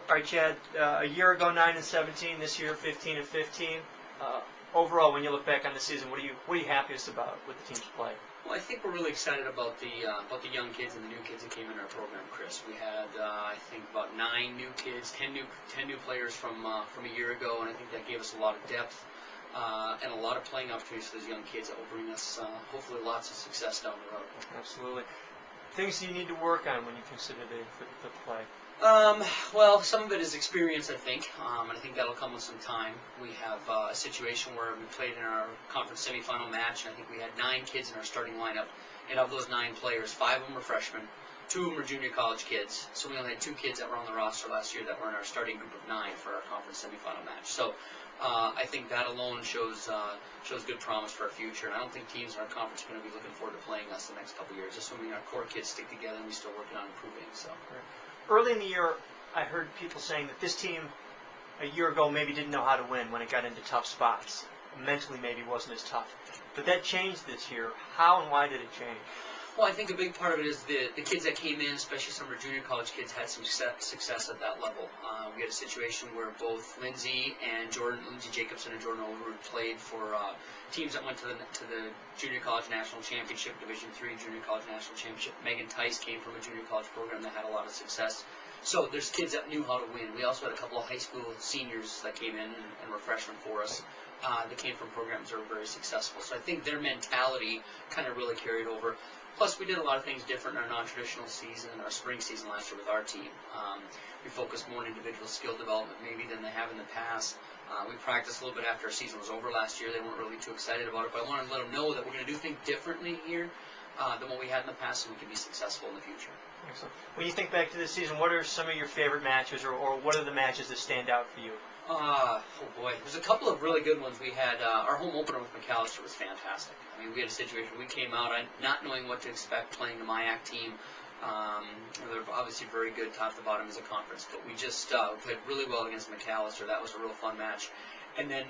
All right, Chad. A year ago, 9-17. This year, 15-15. Overall, when you look back on the season, what are you happiest about with the team's play? Well, I think we're really excited about the young kids and the new kids that came in our program, Chris. We had I think about 9 new kids, 10 new players from a year ago, and I think that gave us a lot of depth and a lot of playing opportunities for those young kids that will bring us hopefully lots of success down the road. Absolutely. Things you need to work on when you consider the play. Well, some of it is experience, I think, and I think that'll come with some time. We have a situation where we played in our conference semifinal match, and I think we had 9 kids in our starting lineup, and of those 9 players, 5 of them were freshmen, 2 of them were junior college kids, so we only had 2 kids that were on the roster last year that were in our starting group of 9 for our conference semifinal match. So I think that alone shows good promise for our future, and I don't think teams in our conference are going to be looking forward to playing us the next couple of years, assuming our core kids stick together and we're still working on improving. So. Early in the year, I heard people saying that this team a year ago maybe didn't know how to win when it got into tough spots. Mentally maybe wasn't as tough. But that changed this year. How and why did it change? Well, I think a big part of it is the kids that came in, especially some of our junior college kids, had some success at that level. We had a situation where both Lindsay Jacobson and Jordan Overwood played for teams that went to the Junior College National Championship, Division III Junior College National Championship. Megan Tice came from a junior college program that had a lot of success. So there's kids that knew how to win. We also had a couple of high school seniors that came in and were freshmen for us that came from programs that were very successful. So I think their mentality kind of really carried over. Plus, we did a lot of things different in our non-traditional season, our spring season last year with our team. We focused more on individual skill development maybe than they have in the past. We practiced a little bit after our season was over last year. They weren't really too excited about it, but I wanted to let them know that we're going to do things differently here than what we had in the past so we can be successful in the future. Excellent. When you think back to this season, what are some of your favorite matches, or what are the matches that stand out for you? Oh boy, there's a couple of really good ones. We had our home opener with McAllister was fantastic. I mean, we had a situation we came out not knowing what to expect playing the MIAC team. They're obviously very good top to bottom as a conference, but we just played really well against McAllister. That was a real fun match. And then,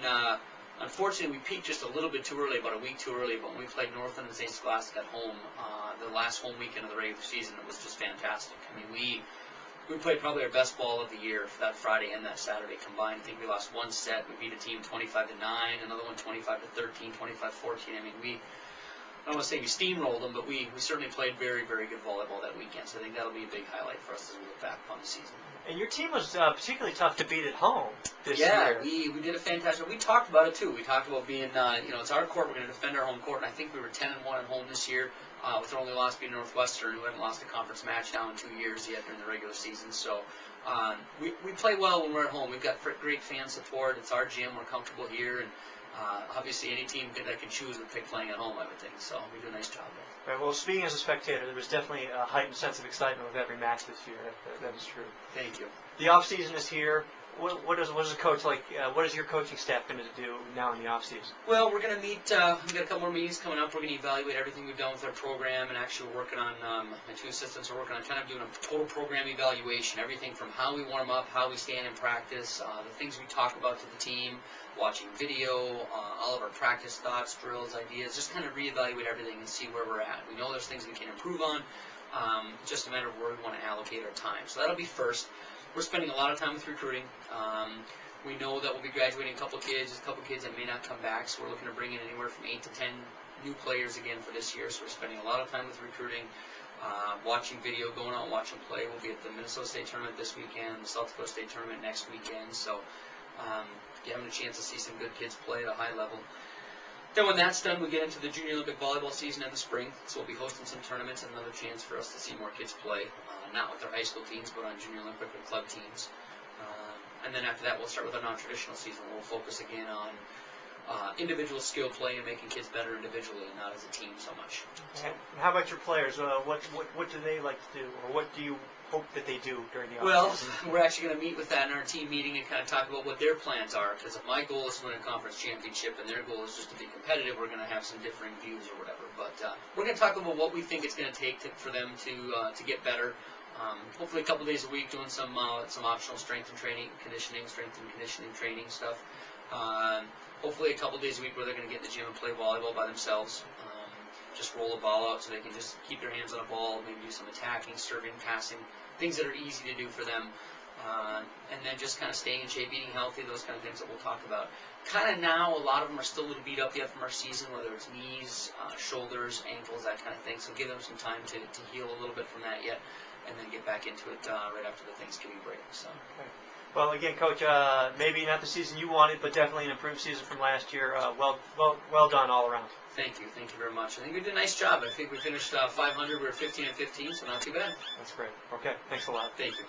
unfortunately, we peaked just a little bit too early, about a week too early, but when we played Northland and St. Scholastic at home, the last home weekend of the regular season, it was just fantastic. I mean, we played probably our best ball of the year for that Friday and that Saturday combined. I think we lost one set. We beat a team 25-9, another one 25-13, 25-14. I mean, I don't want to say we steamrolled them, but we certainly played very, very good volleyball that weekend. So I think that'll be a big highlight for us as we look back on the season. And your team was particularly tough to beat at home this year. Yeah, we did a fantastic. We talked about it too. We talked about being, it's our court. We're going to defend our home court. And I think we were 10-1 at home this year, with our only loss being Northwestern, who hadn't lost a conference match now in 2 years yet during the regular season. So we play well when we're at home. We've got great fan support. It's our gym. We're comfortable here, and obviously any team that can choose would pick playing at home, I would think. So we do a nice job there. Right, well, speaking as a spectator, there was definitely a heightened sense of excitement with every match this year. That is true. Thank you. The off season is here. What is a coach like? What is your coaching staff going to do now in the off season? Well, we're going to meet. We've got a couple more meetings coming up. We're going to evaluate everything we've done with our program, and actually we're working on. My 2 assistants are working on kind of doing a total program evaluation. Everything from how we warm up, how we stand in practice, the things we talk about to the team, watching video, all of our practice thoughts, drills, ideas. Just kind of reevaluate everything and see where we're at. We know there's things we can improve on. Just a matter of where we want to allocate our time. So that'll be first. We're spending a lot of time with recruiting. We know that we'll be graduating a couple kids. There's a couple kids that may not come back, so we're looking to bring in anywhere from 8 to 10 new players again for this year. So we're spending a lot of time with recruiting, watching video, going out and watching play. We'll be at the Minnesota State Tournament this weekend, the South Dakota State Tournament next weekend. So having a chance to see some good kids play at a high level. Then when that's done, we get into the Junior Olympic volleyball season in the spring. So we'll be hosting some tournaments and another chance for us to see more kids play. Not with our high school teams, but on Junior Olympic or club teams. And then after that, we'll start with our non-traditional season. We'll focus again on individual skill play and making kids better individually and not as a team so much. So. How about your players? What do they like to do, or what do you hope that they do during the off-season? Well, we're actually going to meet with that in our team meeting and kind of talk about what their plans are. Because if my goal is to win a conference championship and their goal is just to be competitive, we're going to have some differing views or whatever. But we're going to talk about what we think it's going to take for them to get better. Hopefully a couple days a week doing some optional strength and conditioning training stuff. Hopefully a couple days a week where they're going to get in the gym and play volleyball by themselves. Just roll a ball out so they can just keep their hands on a ball, maybe do some attacking, serving, passing, things that are easy to do for them. And then just kind of staying in shape, eating healthy, those kind of things that we'll talk about. Kind of now, a lot of them are still a little beat up yet from our season, whether it's knees, shoulders, ankles, that kind of thing. So give them some time to heal a little bit from that yet, and then get back into it right after the Thanksgiving break. So. Okay. Well, again, Coach, maybe not the season you wanted, but definitely an improved season from last year. Well done all around. Thank you very much. I think we did a nice job. I think we finished 500. We were 15 and 15, so not too bad. That's great. Okay, thanks a lot. Thank you.